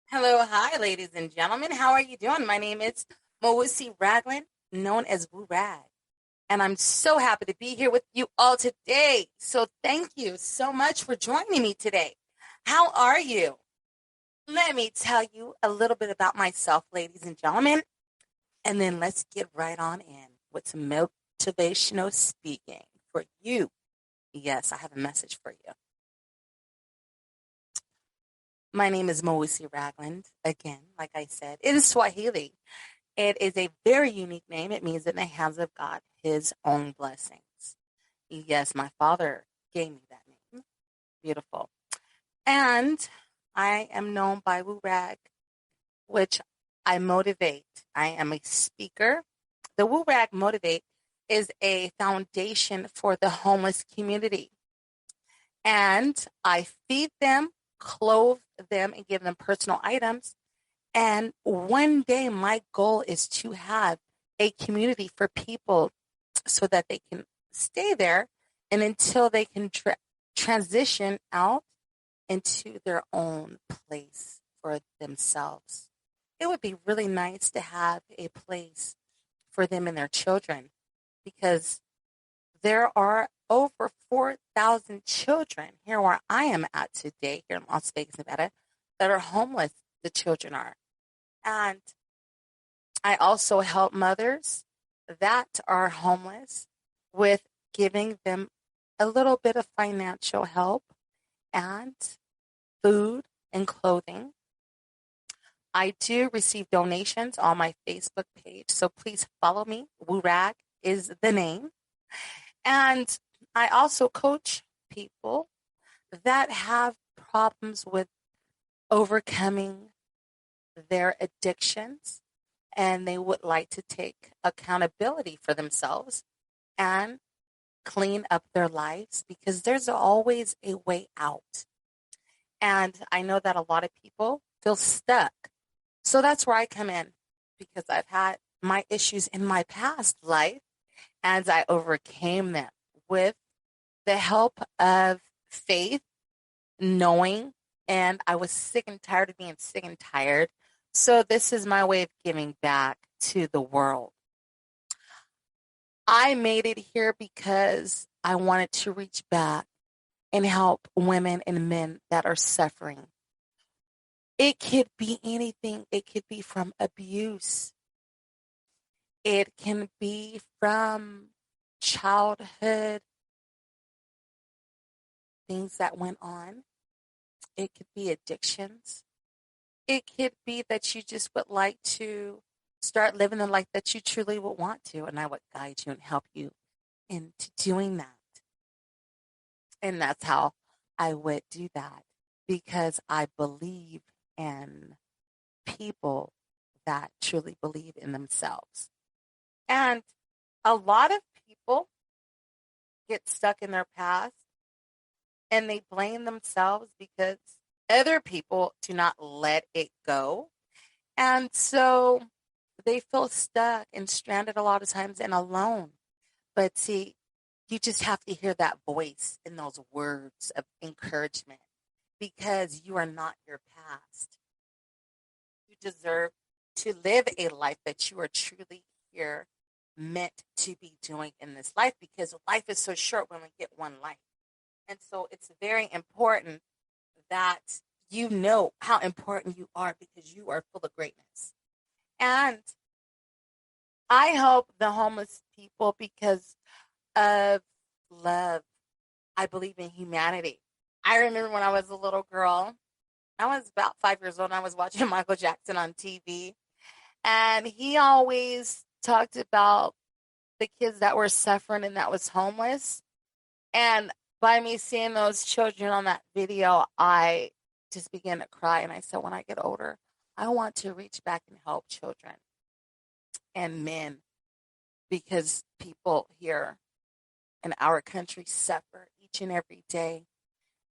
Hello, hi, ladies and gentlemen. How are you doing? My name is Mowusi Ragland, known as Woo Rag, and I'm so happy to be here with you all today. So, thank you so much for joining me today. How are you? Let me tell you a little bit about myself, ladies and gentlemen, and then let's get right on in with some motivational speaking for you. Yes, I have a message for you. My name is Mowusi Ragland. Again, like I said, in Swahili. It is a very unique name. It means in the hands of God, his own blessings. Yes, my father gave me that name. Beautiful. And I am known by WooRag, which I motivate. I am a speaker. The WooRag Motivate is a foundation for the homeless community. And I feed them, clothe them, and give them personal items. And one day, my goal is to have a community for people so that they can stay there and until they can transition out into their own place for themselves. It would be really nice to have a place for them and their children because there are over 4,000 children here where I am at today, here in Las Vegas, Nevada, that are homeless. The children are. And I also help mothers that are homeless with giving them a little bit of financial help and food and clothing. I do receive donations on my Facebook page, so please follow me. Wurag is the name. And I also coach people that have problems with overcoming their addictions and they would like to take accountability for themselves and clean up their lives because there's always a way out. And I know that a lot of people feel stuck. So that's where I come in because I've had my issues in my past life and I overcame them with the help of faith, knowing, and I was sick and tired of being sick and tired. So this is my way of giving back to the world. I made it here because I wanted to reach back and help women and men that are suffering. It could be anything. It could be from abuse. It can be from childhood things that went on. It could be addictions. It could be that you just would like to start living the life that you truly would want to. And I would guide you and help you into doing that. And that's how I would do that because I believe in people that truly believe in themselves. And a lot of people get stuck in their past and they blame themselves because other people do not let it go. And so they feel stuck and stranded a lot of times and alone. But see, you just have to hear that voice in those words of encouragement because you are not your past. You deserve to live a life that you are truly here meant to be doing in this life because life is so short when we get one life. And so it's very important that you know how important you are because you are full of greatness. And I help the homeless people because of love. I believe in humanity. I remember when I was a little girl, I was about 5 years old, and I was watching Michael Jackson on TV. And he always talked about the kids that were suffering and that was homeless. And by me seeing those children on that video, I just began to cry. And I said, when I get older, I want to reach back and help children and men because people here in our country suffer each and every day.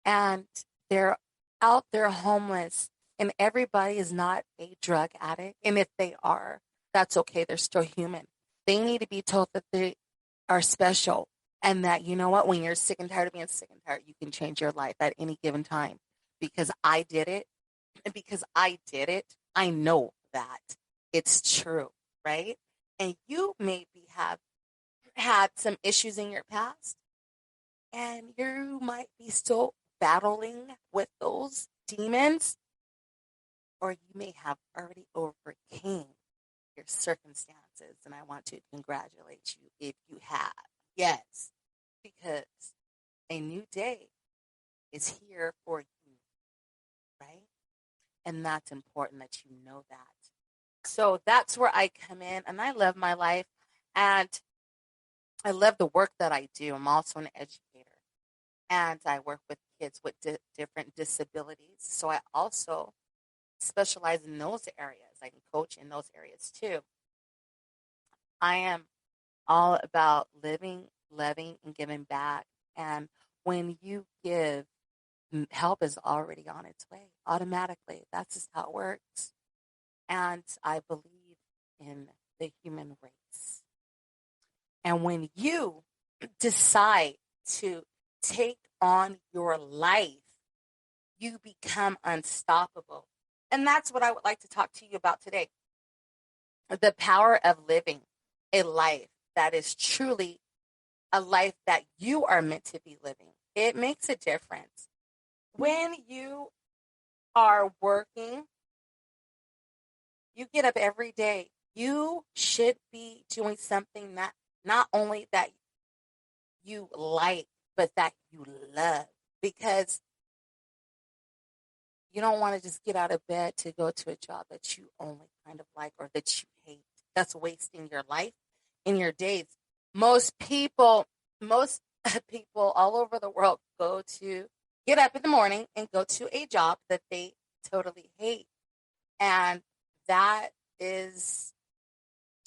And they're out there homeless, and everybody is not a drug addict. And if they are, that's okay. They're still human. They need to be told that they are special and that, you know what, when you're sick and tired of being sick and tired, you can change your life at any given time because I did it. And because I did it, I know that it's true, right? And you maybe have had some issues in your past, and you might be still battling with those demons, or you may have already overcame your circumstances. And I want to congratulate you if you have. Yes, because a new day is here for you, right? And that's important that you know that. So that's where I come in, and I love my life, and I love the work that I do. I'm also an educator, and I work with kids with different disabilities. So I also specialize in those areas. I can coach in those areas too. I am all about living, loving, and giving back. And when you give, help is already on its way automatically. That's just how it works. And I believe in the human race. And when you decide to take on your life, you become unstoppable. And that's what I would like to talk to you about today. The power of living a life that is truly a life that you are meant to be living. It makes a difference. When you are working, you get up every day. You should be doing something that not only that you like, but that you love. Because you don't want to just get out of bed to go to a job that you only kind of like or that you hate. That's wasting your life and your days. Most people, most people all over the world get up in the morning and go to a job that they totally hate. And that is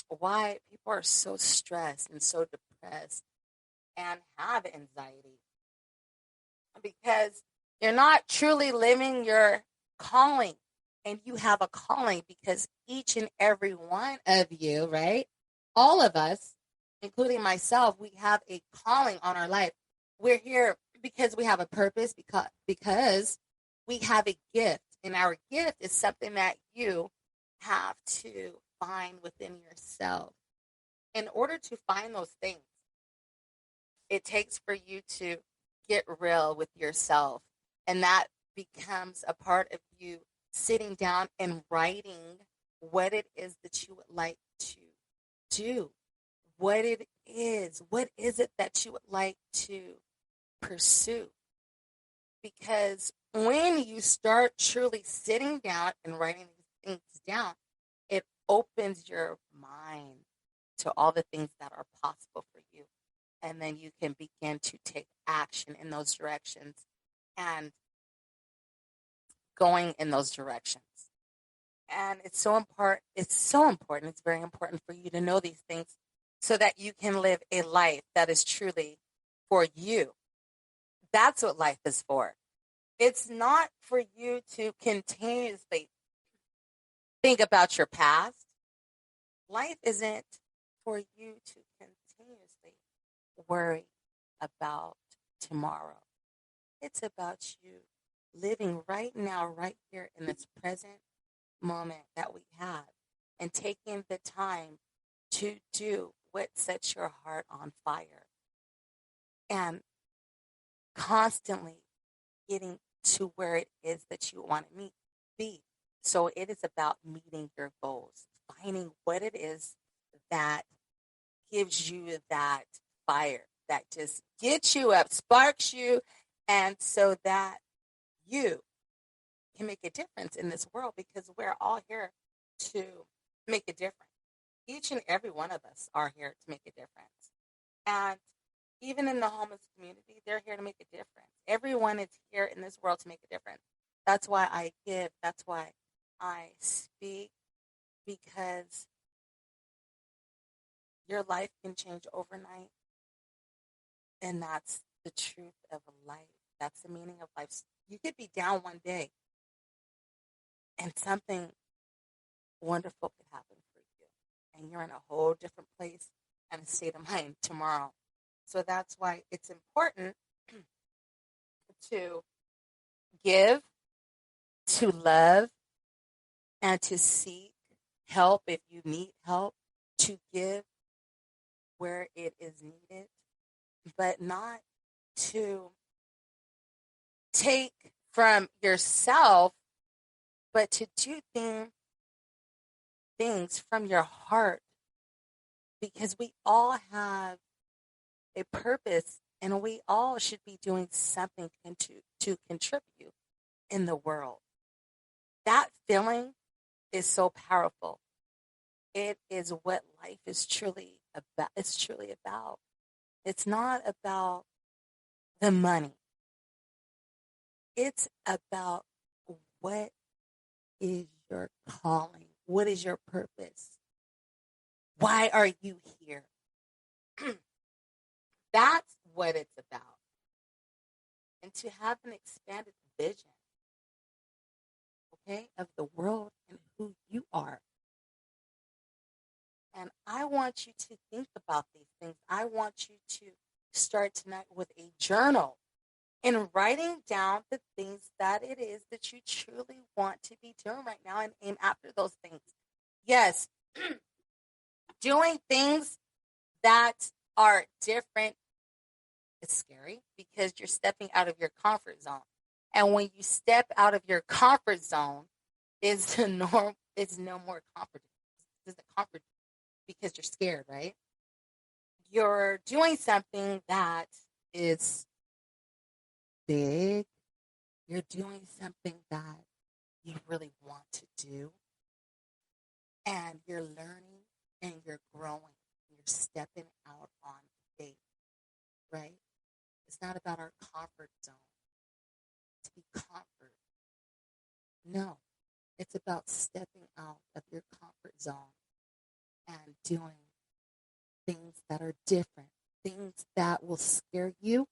why people are so stressed and so depressed and have anxiety, because you're not truly living your calling. And you have a calling because each and every one of you, right? All of us, including myself, we have a calling on our life. We're here because we have a purpose, because we have a gift. And our gift is something that you have to find within yourself. In order to find those things, it takes for you to get real with yourself. And that becomes a part of you sitting down and writing what it is that you would like to do, what it is. What is it that you would like to pursue? Because when you start truly sitting down and writing these things down, it opens your mind to all the things that are possible for you. And then you can begin to take action in those directions and going in those directions. And it's so important. It's so important. It's very important for you to know these things so that you can live a life that is truly for you. That's what life is for. It's not for you to continuously think about your past. Life isn't for you to continuously worry about tomorrow. It's about you living right now, right here in this present moment that we have, and taking the time to do what sets your heart on fire, and constantly getting to where it is that you want to be. So it is about meeting your goals, finding what it is that gives you that fire that just gets you up, sparks you, and so that you can make a difference in this world, because we're all here to make a difference. Each and every one of us are here to make a difference. And even in the homeless community, they're here to make a difference. Everyone is here in this world to make a difference. That's why I give. That's why I speak, because your life can change overnight. And that's the truth of life. That's the meaning of life. You could be down one day and something wonderful could happen for you. And you're in a whole different place and a state of mind tomorrow. So that's why it's important to give, to love and to seek help if you need help, to give where it is needed, but not to take from yourself, but to do things from your heart, because we all have a purpose and we all should be doing something to contribute in the world. That feeling is so powerful. It is what life is truly about. It's truly about. It's not about the money. It's about what is your calling? What is your purpose? Why are you here? That's what it's about. And to have an expanded vision, okay, of the world and who you are. And I want you to think about these things. I want you to start tonight with a journal and writing down the things that it is that you truly want to be doing right now and aim after those things. Yes, doing things that are different is scary because you're stepping out of your comfort zone. And when you step out of your comfort zone, is the norm. It's no more comfort. It's the comfort because you're scared, right? You're doing something that is big. You're doing something that you really want to do. And you're learning and you're growing. You're stepping out on faith, right? It's not about our comfort zone. To be comfort. No, it's about stepping out of your comfort zone and doing things that are different, things that will scare you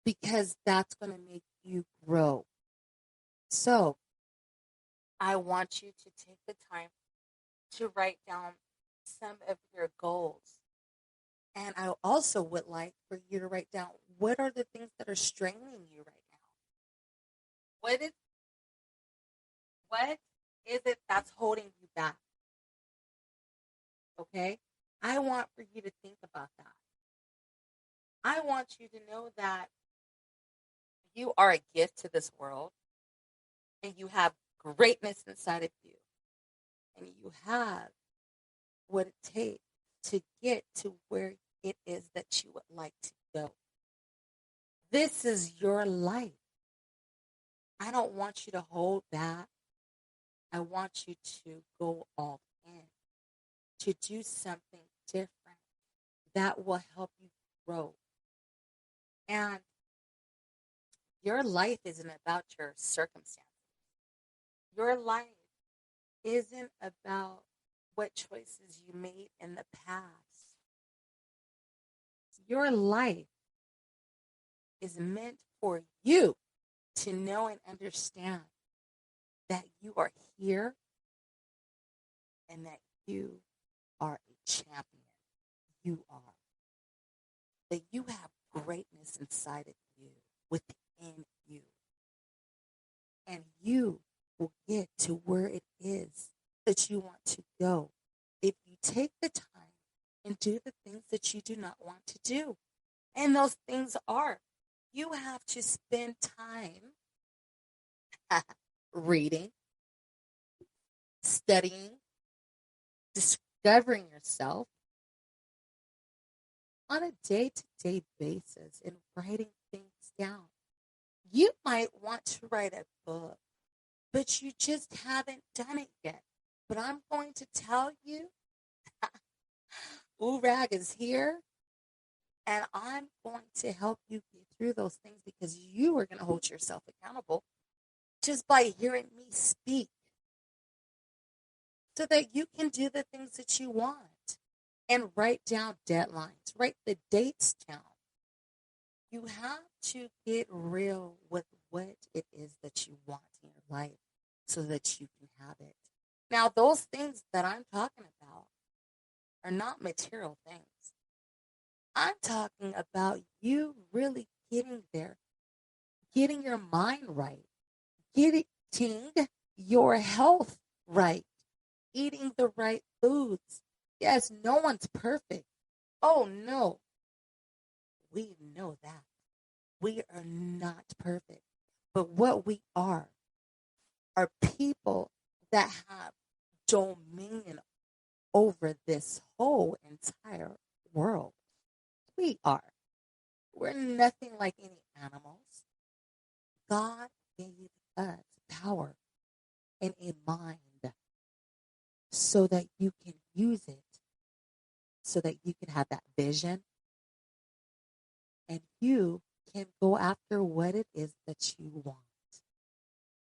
because that's going to make you grow. So I want you to take the time to write down some of your goals. And I also would like for you to write down what are the things that are straining you right now? What is it that's holding you back? Okay? I want for you to think about that. I want you to know that you are a gift to this world and you have greatness inside of you. And you have what it takes to get to where it is that you would like to go. This is your life. I don't want you to hold back. I want you to go all in, to do something different that will help you grow. And your life isn't about your circumstances. Your life isn't about what choices you made in the past. Your life is meant for you to know and understand that you are here and that you are a champion. You are. That you have greatness inside of you, within you. And you will get to where it is that you want to go if you take the time and do the things that you do not want to do. And those things are, you have to spend time reading, studying, discovering yourself on a day-to-day basis and writing things down. You might want to write a book, but you just haven't done it yet. But I'm going to tell you, Urag is here, and I'm going to help you get through those things because you are going to hold yourself accountable just by hearing me speak so that you can do the things that you want and write down deadlines, write the dates down. You have to get real with what it is that you want in your life so that you can have it. Now, those things that I'm talking about are not material things. I'm talking about you really getting there, getting your mind right, eating your health right, eating the right foods. Yes, no one's perfect. Oh no, we know that. We are not perfect. But what we are people that have dominion over this whole entire world. We are. We're nothing like any animals. God gave us power and a mind so that you can use it, so that you can have that vision and you can go after what it is that you want.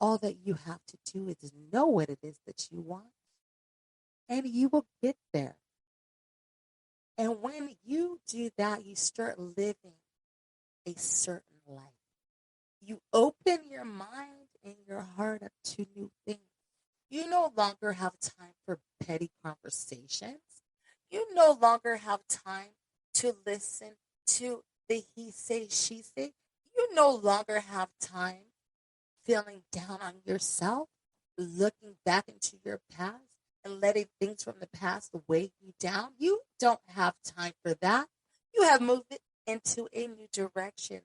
All that you have to do is know what it is that you want, and you will get there. And when you do that, you start living a certain life. You open your mind and your heart up to new things. You no longer have time for petty conversations. You no longer have time to listen to the he say, she say. You no longer have time feeling down on yourself, looking back into your past and letting things from the past weigh you down. You don't have time for that. You have moved it into a new direction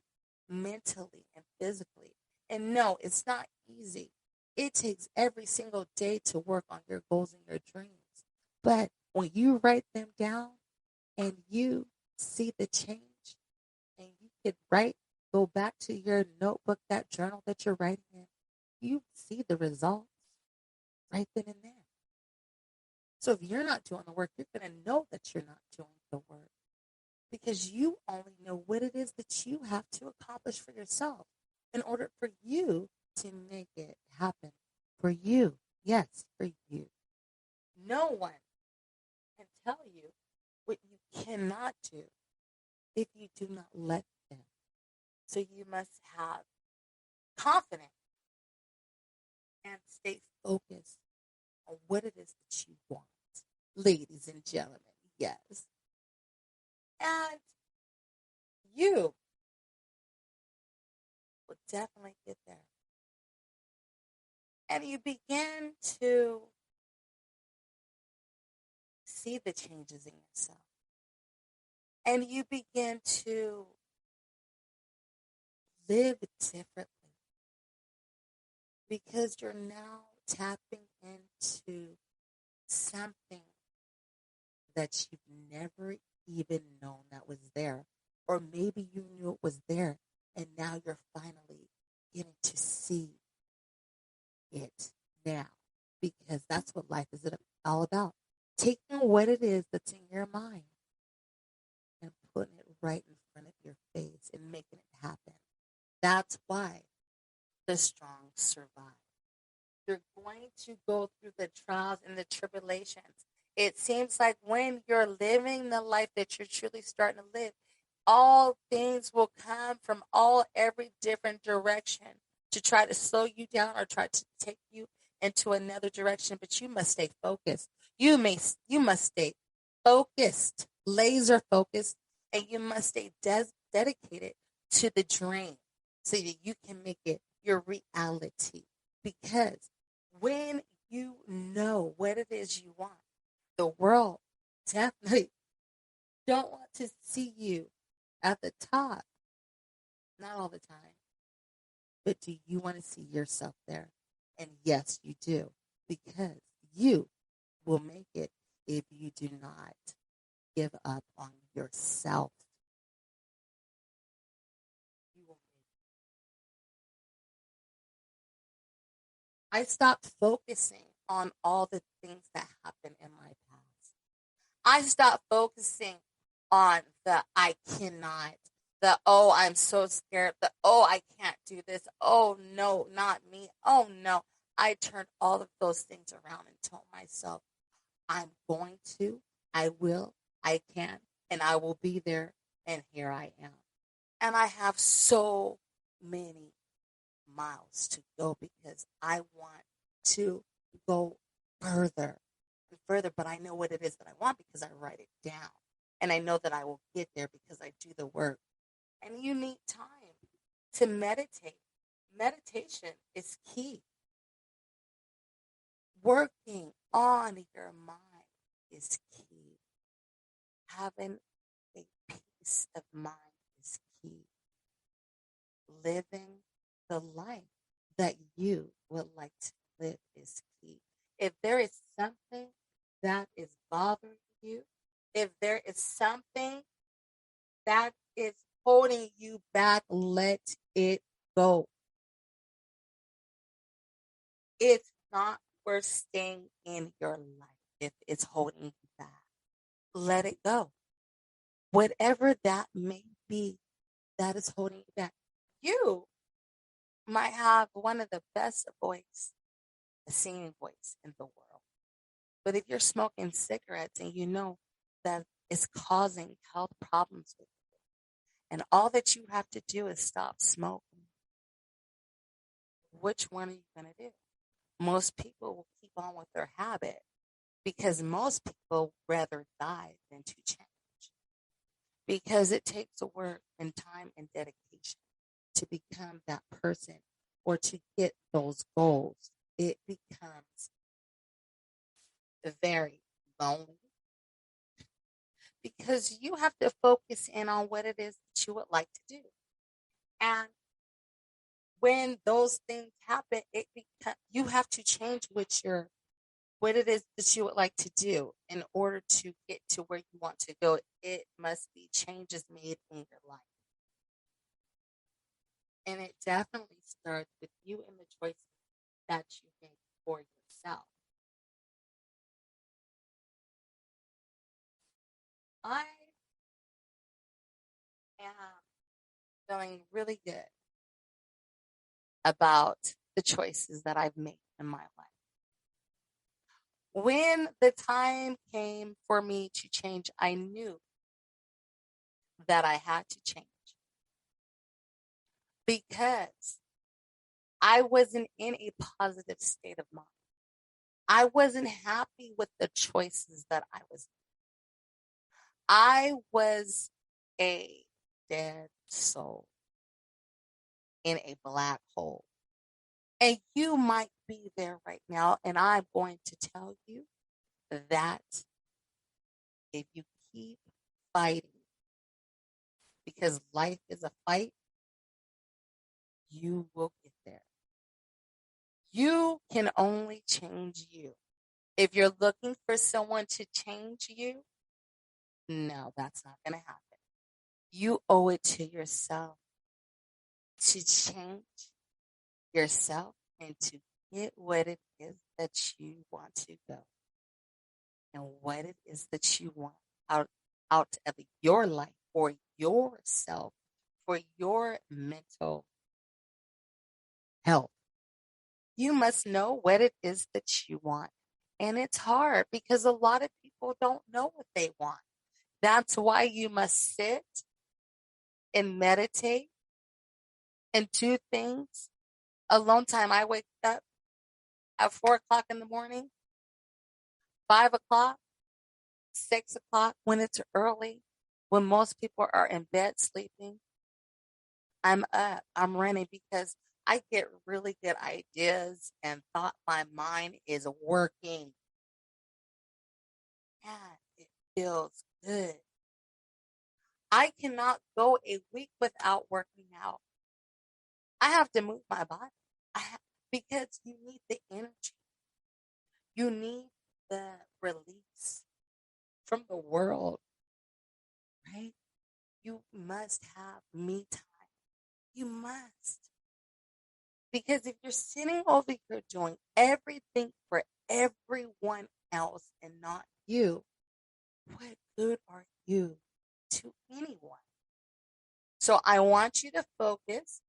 mentally and physically. And no, it's not easy. It takes every single day to work on your goals and your dreams. But when you write them down and you see the change and you can write, go back to your notebook, that journal that you're writing in, you see the results right then and there. So if you're not doing the work, you're going to know that you're not doing the work because you only know what it is that you have to accomplish for yourself in order for you to make it happen for you. Yes, for you. No one can tell you what you cannot do if you do not let them. So you must have confidence and stay focused on what it is that you want, ladies and gentlemen. Yes. And you will definitely get there. And you begin to see the changes in yourself. And you begin to live differently because you're now tapping into something that you've never even known that was there. Or maybe you knew it was there and now you're finally getting to see it now because that's what life is all about. Taking what it is that's in your mind and putting it right in front of your face and making it happen. That's why the strong survive. You're going to go through the trials and the tribulations. It seems like when you're living the life that you're truly starting to live, all things will come from every different direction to try to slow you down or try to take you into another direction. But you must stay focused. You must stay focused, laser focused, and you must stay dedicated to the dream so that you can make it your reality. Because when you know what it is you want, the world definitely don't want to see you at the top. Not all the time. But do you want to see yourself there? And yes, you do. Because you will make it if you do not give up on yourself. You will make it. I stopped focusing on all the things that happened in my past. I stopped focusing on the I cannot, the oh, I'm so scared, the oh, I can't do this, oh, no, not me, oh, no. I turned all of those things around and told myself, I'm going to, I will, I can, and I will be there, and here I am. And I have so many miles to go because I want to go further and further, but I know what it is that I want because I write it down. And I know that I will get there because I do the work. And you need time to meditate. Meditation is key. Working on your mind is key. Having a peace of mind is key. Living the life that you would like to live is key. If there is something that is bothering you, if there is something that is holding you back, let it go. It's not worth staying in your life if it's holding you back. Let it go. Whatever that may be that is holding you back. You might have one of the best voice, the singing voice in the world. But if you're smoking cigarettes and you know that it's causing health problems with you, and all that you have to do is stop smoking, which one are you going to do? Most people will keep on with their habit because most people rather die than to change. Because it takes work and time and dedication to become that person or to get those goals. It becomes very lonely because you have to focus in on what it is that you would like to do. And when those things happen, you have to change what it is that you would like to do in order to get to where you want to go. It must be changes made in your life. And it definitely starts with you and the choices that you make for yourself. I am feeling really good about the choices that I've made in my life. When the time came for me to change, I knew that I had to change because I wasn't in a positive state of mind. I wasn't happy with the choices that I was making. I was a dead soul in a black hole. And you might be there right now. And I'm going to tell you that if you keep fighting, because life is a fight, you will get there. You can only change you. If you're looking for someone to change you, no, that's not going to happen. You owe it to yourself to change yourself and to get what it is that you want to go and what it is that you want out of your life for yourself, for your mental health. You must know what it is that you want. And it's hard because a lot of people don't know what they want. That's why you must sit and meditate and do things alone time. I wake up at 4 o'clock in the morning, 5 o'clock, 6 o'clock when it's early, when most people are in bed sleeping. I'm up, I'm running because I get really good ideas and thought my mind is working. And it feels good. I cannot go a week without working out. I have to move my body because you need the energy. You need the release from the world, right? You must have me time. You must. Because if you're sitting over here doing everything for everyone else and not you, what good are you to anyone? So I want you to focus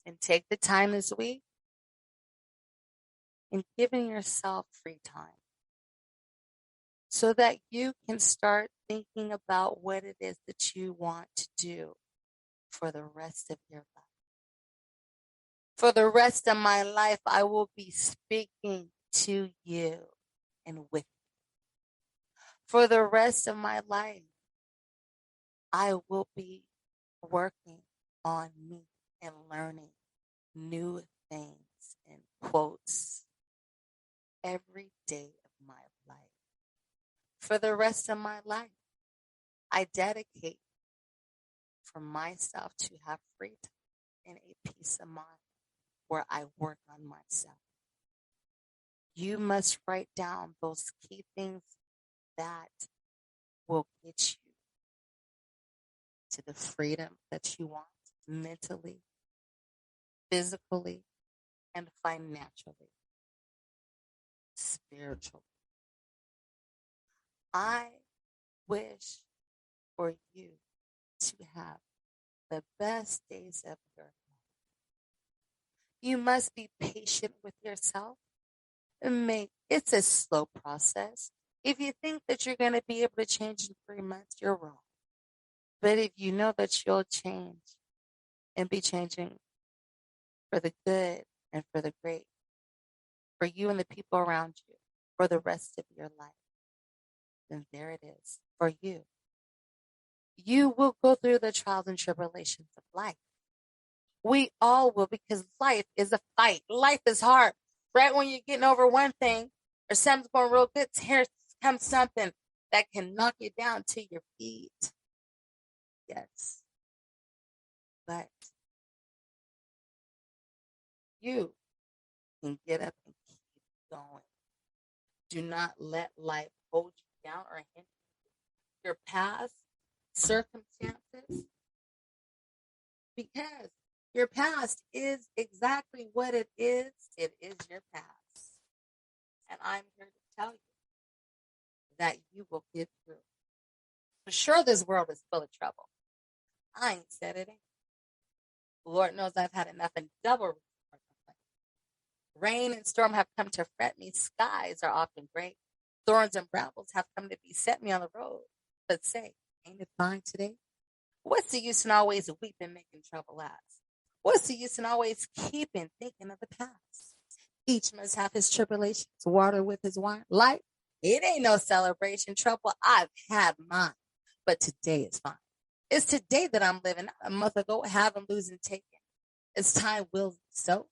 and take the time this week and giving yourself free time so that you can start thinking about what it is that you want to do for the rest of your life. For the rest of my life, I will be speaking to you and with you. For the rest of my life, I will be working on me and learning new things and quotes day of my life. For the rest of my life, I dedicate for myself to have freedom and a peace of mind where I work on myself. You must write down those key things that will get you to the freedom that you want mentally, physically, and financially, spiritually. I wish for you to have the best days of your life. You must be patient with yourself and it's a slow process. If you think that you're going to be able to change in 3 months, you're wrong. But if you know that you'll change and be changing for the good and for the great, for you and the people around you, for the rest of your life, then there it is for you. You will go through the trials and tribulations of life. We all will, because life is a fight. Life is hard. Right when you're getting over one thing or something's going real good, here comes something that can knock you down to your feet. Yes. But you can get up and keep going. Do not let life hold you down or hinder your past circumstances, because your past is exactly what it is. It is your past. And I'm here to tell you that you will get through. For sure, this world is full of trouble. I ain't said it ain't. Lord knows I've had enough and double. Rain and storm have come to fret me. Skies are often gray. Thorns and brambles have come to beset me on the road. But say, ain't it fine today? What's the use in always weeping, making trouble last? What's the use in always keeping thinking of the past? Each must have his tribulations, water with his wine. Life, it ain't no celebration. Trouble, I've had mine. But today is fine. It's today that I'm living. Not a month ago, having, losing, taking. As time wills so.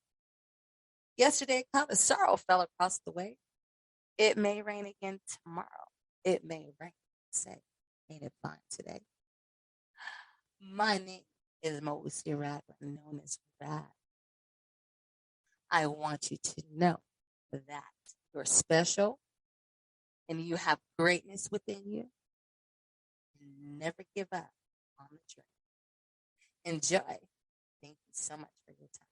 Yesterday, a cloud of sorrow fell across the way. It may rain again tomorrow. It may rain. Say, ain't it fine today? My name is Moisie Ragland, known as Rad. I want you to know that you're special and you have greatness within you. Never give up on the journey. Enjoy. Thank you so much for your time.